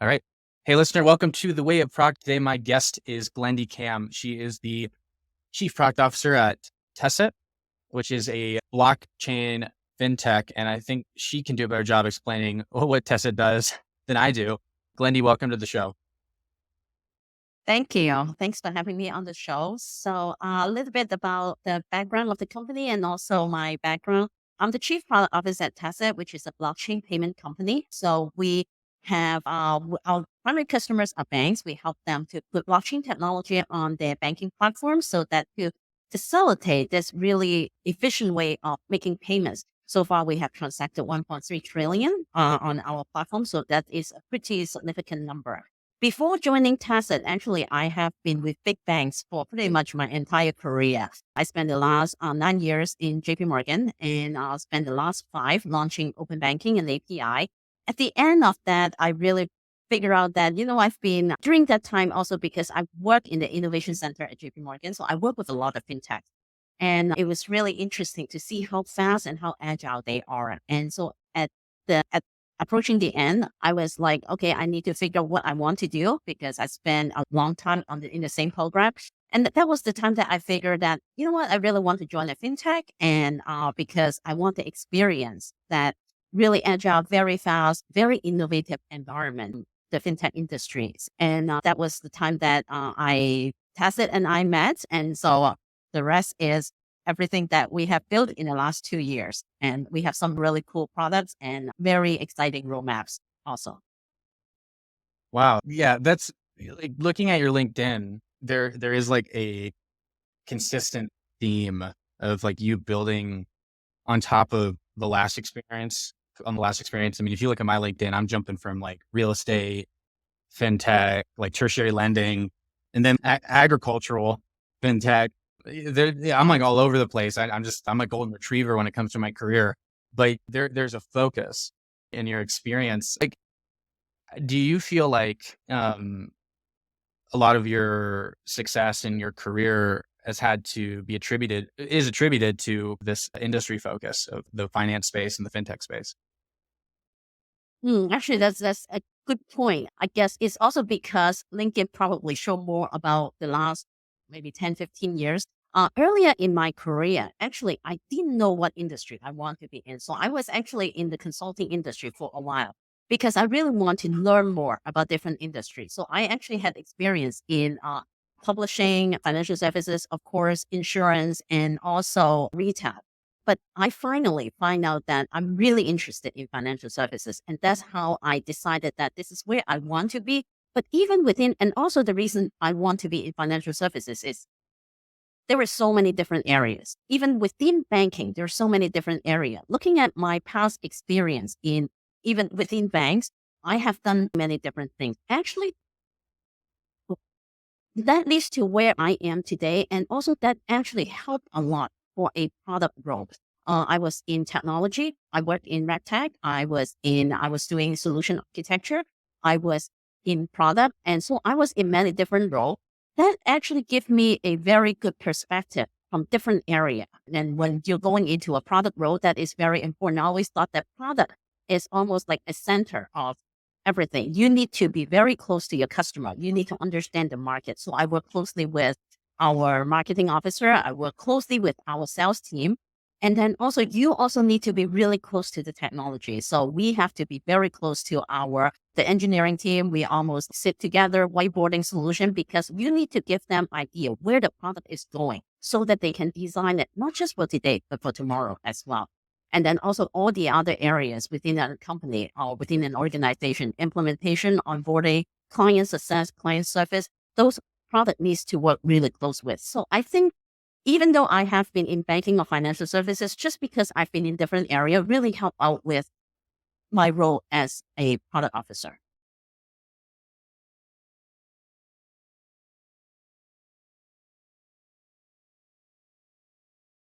All right. Hey, listener, welcome to The Way of Product. Today, my guest is Glendy Cam. She is the Chief Product Officer at Tassat, which is a blockchain fintech. And I think she can do a better job explaining what Tassat does than I do. Glendy, welcome to the show. Thank you. Thanks for having me on the show. So, a little bit about the background of the company and also my background. I'm the chief product officer at Tassat, which is a blockchain payment company. So, we have our primary customers are banks. We help them to put blockchain technology on their banking platform so that to facilitate this really efficient way of making payments. So far, we have transacted 1.3 trillion on our platform. So, that is a pretty significant number. Before joining Tassat, actually, I have been with big banks for pretty much my entire career. I spent the last 9 years in JP Morgan and spent the last five launching open banking and API. At the end of that, I really figured out that, I've been during that time also because I work in the innovation center at JP Morgan. So I work with a lot of fintechs. And it was really interesting to see how fast and how agile they are. And so at approaching the end, I was like, okay, I need to figure out what I want to do because I spent a long time in the same program. And that was the time that I figured that, you know what, I really want to join a fintech and because I want the experience that really agile, very fast, very innovative environment, the fintech industries. And that was the time that I tested and I met. And so the rest is everything that we have built in the last 2 years. And we have some really cool products and very exciting roadmaps also. Wow. Yeah, that's like looking at your LinkedIn, there is like a consistent theme of like you building on top of the last experience. On the last experience, I mean, if you look at my LinkedIn, I'm jumping from like real estate, fintech, like tertiary lending, and then agricultural fintech. Yeah, I'm like all over the place. I'm a golden retriever when it comes to my career, but there's a focus in your experience. Like, do you feel like a lot of your success in your career is attributed to this industry focus of the finance space and the fintech space? Actually, that's a good point. I guess it's also because LinkedIn probably show more about the last maybe 10, 15 years. Earlier in my career, actually, I didn't know what industry I want to be in. So I was actually in the consulting industry for a while because I really want to learn more about different industries. So I actually had experience in publishing, financial services, of course, insurance, and also retail. But I finally find out that I'm really interested in financial services. And that's how I decided that this is where I want to be. But even within, and also the reason I want to be in financial services is there are so many different areas. Even within banking, there are so many different areas. Looking at my past experience in even within banks, I have done many different things. Actually, that leads to where I am today. And also that actually helped a lot for a product role. I was in technology. I worked in RegTech. I was doing solution architecture. I was in product. And so I was in many different roles. That actually gave me a very good perspective from different area. And when you're going into a product role, that is very important. I always thought that product is almost like a center of everything. You need to be very close to your customer. You need to understand the market. So I work closely with our marketing officer. I work closely with our sales team. And then also you also need to be really close to the technology. So we have to be very close to the engineering team. We almost sit together, whiteboarding solution, because you need to give them idea where the product is going so that they can design it, not just for today, but for tomorrow as well. And then also all the other areas within a company or within an organization, implementation, onboarding, client success, client service, those product needs to work really close with. So I think even though I have been in banking or financial services, just because I've been in different area really help out with my role as a product officer.